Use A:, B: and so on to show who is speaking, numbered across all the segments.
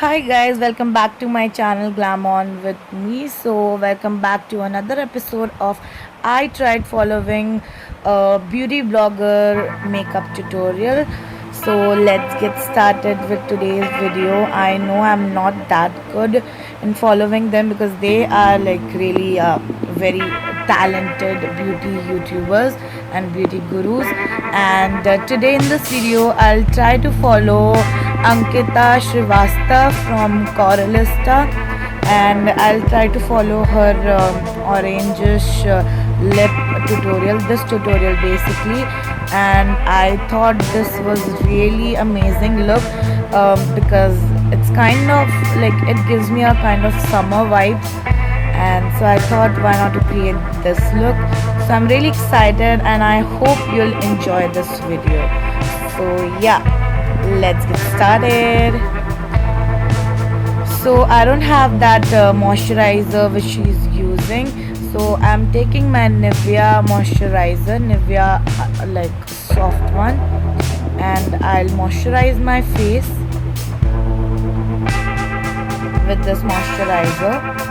A: Hi guys, welcome back to my channel Glamon with me. So welcome back to another episode of I tried following a beauty blogger makeup tutorial. So let's get started with today's video. I know I'm not that good in following them because they are like really very talented beauty YouTubers and beauty gurus. And today in this video, I'll try to follow Ankita Srivastava from Corallista, and I'll try to follow her orangish lip tutorial, this tutorial basically. And I thought this was really amazing look because it's kind of like it gives me a kind of summer vibes, and so I thought why not to create this look. So I'm really excited and I hope you'll enjoy this video. So yeah, let's get started. So I don't have that moisturizer which she's using, so I'm taking my nivea moisturizer, nivea like soft one, and I'll moisturize my face with this moisturizer.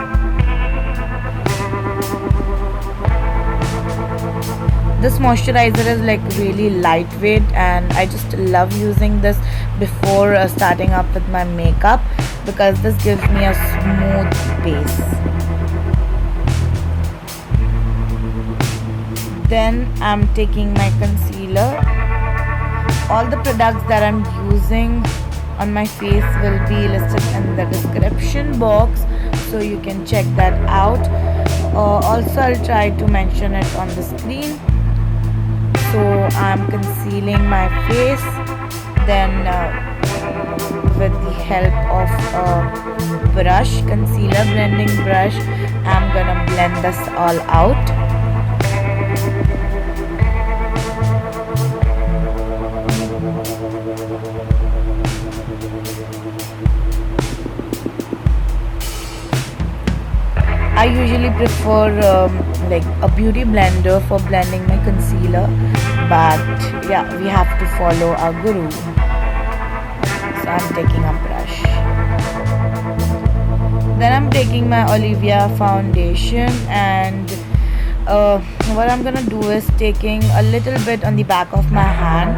A: This moisturizer is like really lightweight and I just love using this before starting up with my makeup because this gives me a smooth base. Then I'm taking my concealer. All the products that I'm using on my face will be listed in the description box, so you can check that out. Also I'll try to mention it on the screen. So I'm concealing my face, then with the help of a brush, concealer blending brush, I'm gonna blend this all out. I usually prefer like a beauty blender for blending my concealer, but yeah, we have to follow our guru. So I'm taking a brush. Then I'm taking my Olivia foundation, and what I'm gonna do is taking a little bit on the back of my hand.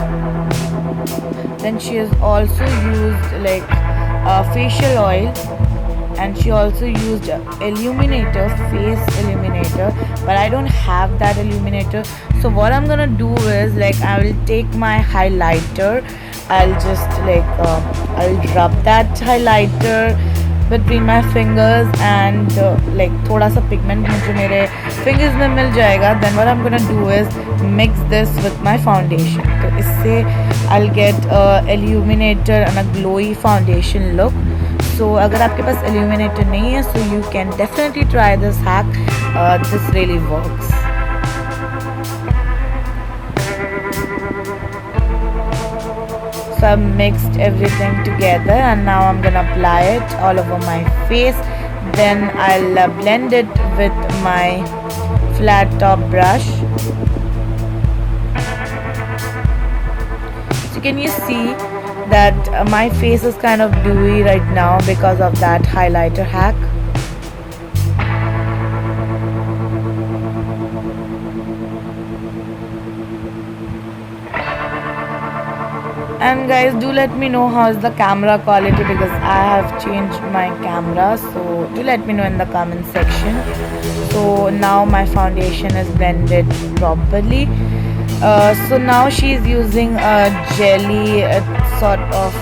A: Then she has also used like facial oil, and she also used illuminator, face illuminator, but I don't have that illuminator. So what I'm gonna do is like I will take my highlighter, I'll just like I'll rub that highlighter between my fingers and like thoda sa pigment मुझे मेरे fingers में मिल जाएगा. Then what I'm gonna do is mix this with my foundation. तो इससे I'll get a illuminator and a glowy foundation look. So अगर आपके पास illuminator नहीं है, so you can definitely try this hack. This really works. So I've mixed everything together and now I'm gonna apply it all over my face. Then I'll blend it with my flat top brush. So can you see that my face is kind of dewy right now because of that highlighter hack? And guys, do let me know how is the camera quality because I have changed my camera, so do let me know in the comment section. So now my foundation is blended properly. So now she's using a jelly sort of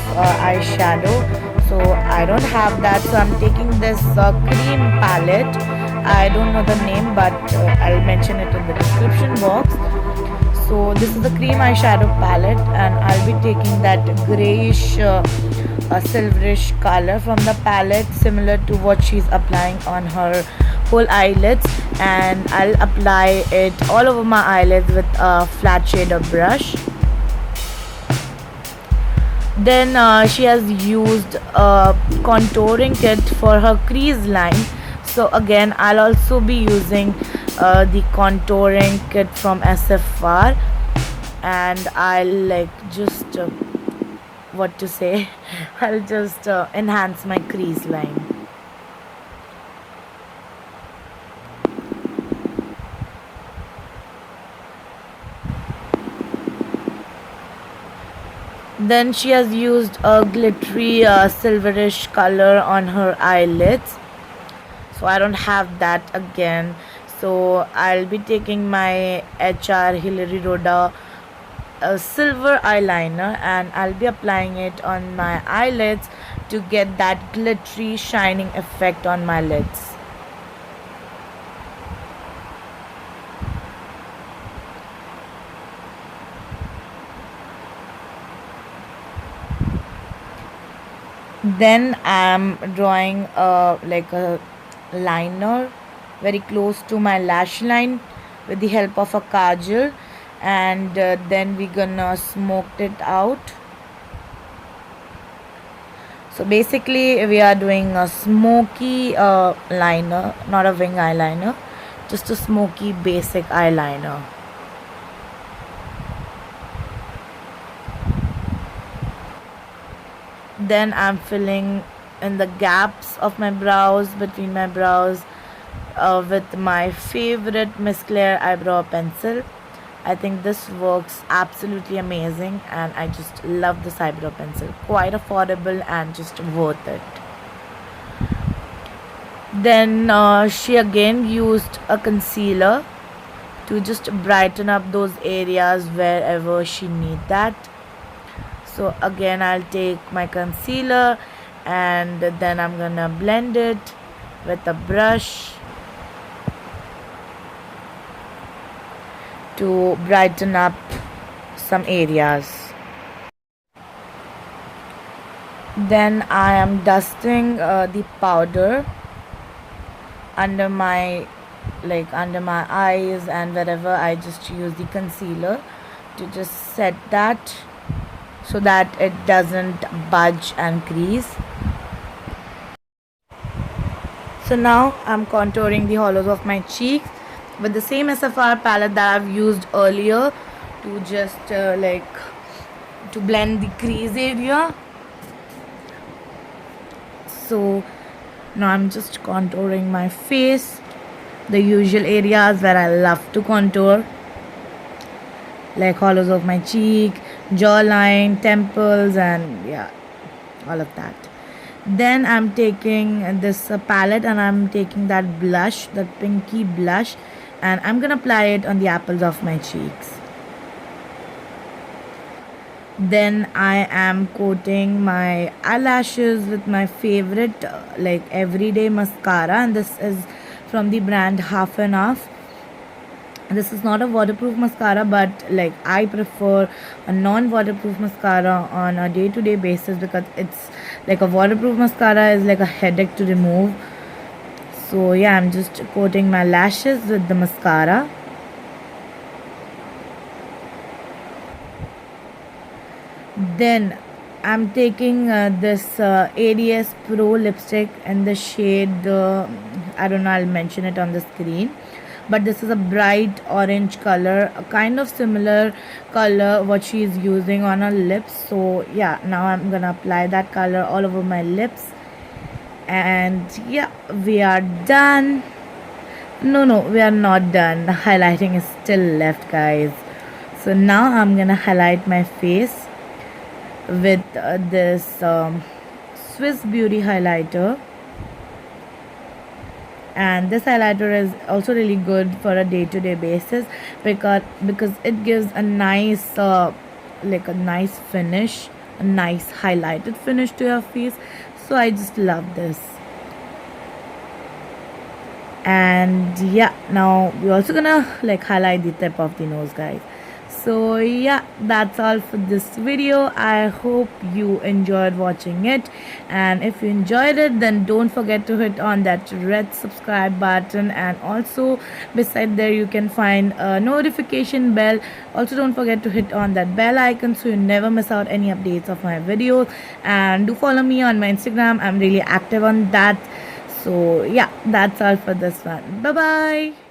A: eyeshadow, so I don't have that, so I'm taking this cream palette. I don't know the name, but I'll mention it in the description box. So this is the cream eyeshadow palette and I'll be taking that grayish silverish color from the palette, similar to what she's applying on her whole eyelids, and I'll apply it all over my eyelids with a flat shader brush. Then she has used a contouring kit for her crease line, so again I'll also be using the contouring kit from SFR, and I'll like just what to say. I'll just enhance my crease line. Then she has used a glittery silverish color on her eyelids, so I don't have that again. So I'll be taking my HR Hilary Rhoda silver eyeliner, and I'll be applying it on my eyelids to get that glittery shining effect on my lids. Then I'm drawing a liner very close to my lash line with the help of a kajal, and then we're gonna smoke it out. So basically we are doing a smoky liner, not a wing eyeliner, just a smoky basic eyeliner. Then I'm filling in the gaps of my brows, between my brows, with my favorite Miss Claire eyebrow pencil. I think this works absolutely amazing, and I just love this eyebrow pencil. Quite affordable and just worth it. Then she again used a concealer to just brighten up those areas wherever she need that. So again I'll take my concealer and then I'm gonna blend it with a brush to brighten up some areas. Then I am dusting the powder under my eyes, and wherever I just use the concealer to just set that so that it doesn't budge and crease. So now I'm contouring the hollows of my cheeks with the same SFR palette that I've used earlier to just to blend the crease area. So now I'm just contouring my face, the usual areas where I love to contour, like hollows of my cheek, jawline, temples, and yeah, all of that. Then I'm taking this palette and I'm taking that blush, that pinky blush, and I'm gonna apply it on the apples of my cheeks. Then I am coating my eyelashes with my favorite everyday mascara, and this is from the brand Half and Half. This is not a waterproof mascara, but I prefer a non-waterproof mascara on a day-to-day basis, because it's like a waterproof mascara is like a headache to remove. So yeah, I'm just coating my lashes with the mascara. Then I'm taking this ADS Pro lipstick in the shade I don't know, I'll mention it on the screen, but this is a bright orange color, a kind of similar color what she is using on her lips. So yeah, now I'm gonna apply that color all over my lips, and yeah, we are done. No, we are not done. The highlighting is still left, guys. So now I'm gonna highlight my face with this Swiss Beauty highlighter, and this highlighter is also really good for a day-to-day basis because it gives a nice a nice finish, a nice highlighted finish to your face. So I just love this. And yeah, now we're also gonna highlight the tip of the nose, guys. So yeah, that's all for this video. I hope you enjoyed watching it, and if you enjoyed it, then don't forget to hit on that red subscribe button, and also beside there you can find a notification bell. Also don't forget to hit on that bell icon so you never miss out any updates of my videos, and do follow me on my Instagram. I'm really active on that. So yeah, that's all for this one. Bye bye.